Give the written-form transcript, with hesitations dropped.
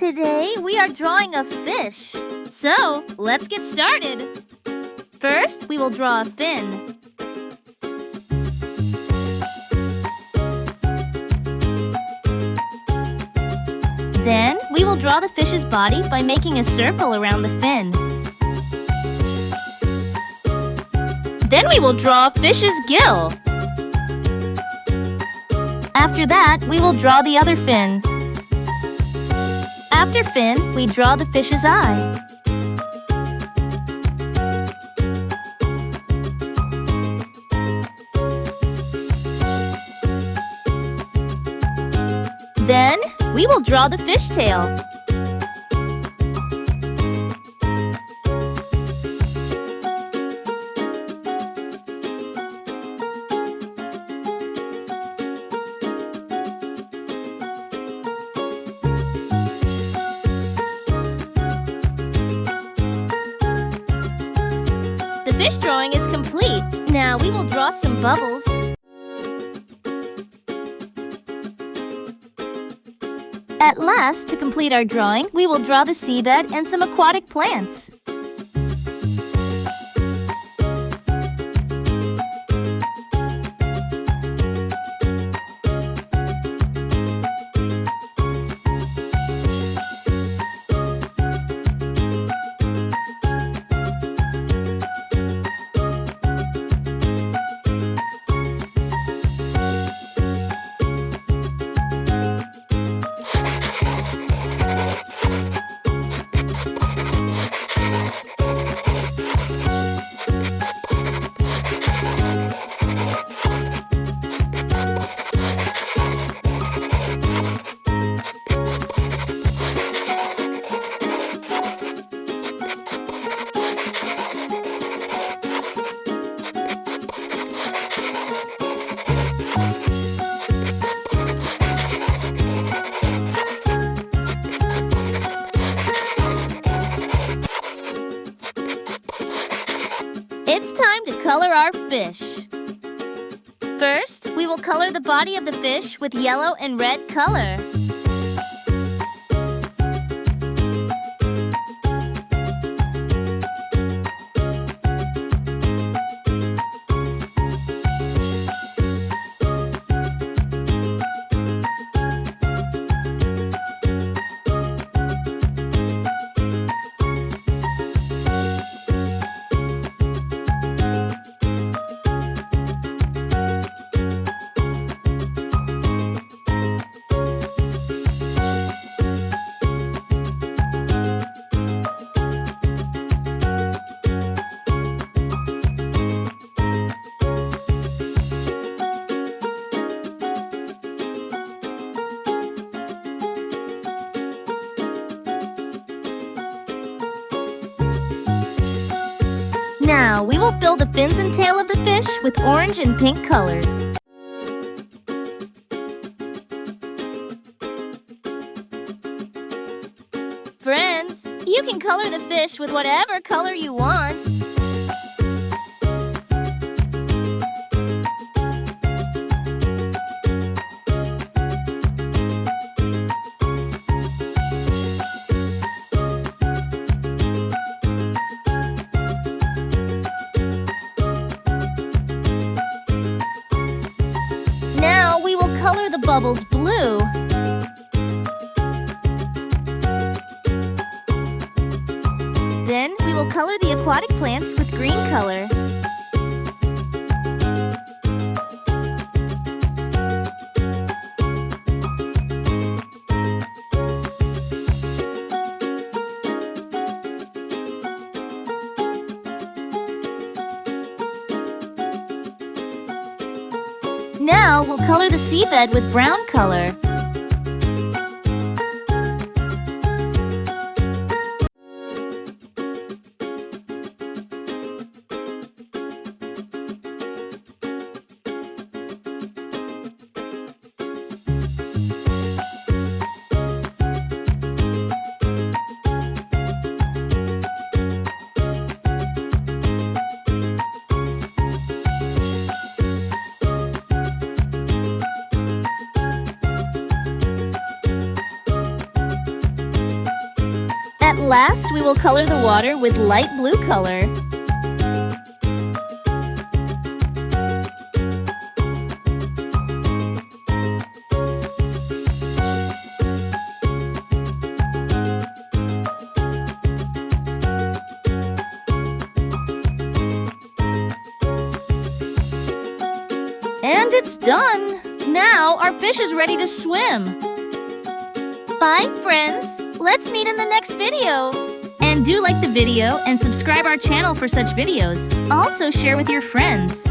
Today we are drawing a fish. So, let's get started. First, we will draw a fin. Then, we will draw the fish's body by making a circle around the fin. Then we will draw a fish's gill. After that, we will draw the other fin. After fin, we draw the fish's eye. Then, we will draw the fish tail. The fish drawing is complete. Now we will draw some bubbles. At last, to complete our drawing, we will draw the seabed and some aquatic plants. It's time to color our fish. First, we will color the body of the fish with yellow and red color. Now, we will fill the fins and tail of the fish with orange and pink colors. Friends, you can color the fish with whatever color you want. Color the bubbles blue. Then we will color the aquatic plants with green color. Now we'll color the seabed with brown color. At last, we will color the water with light blue color. And it's done! Now our fish is ready to swim. Bye, friends! Let's meet in the next video! And do like the video and subscribe our channel for such videos. Also share with your friends.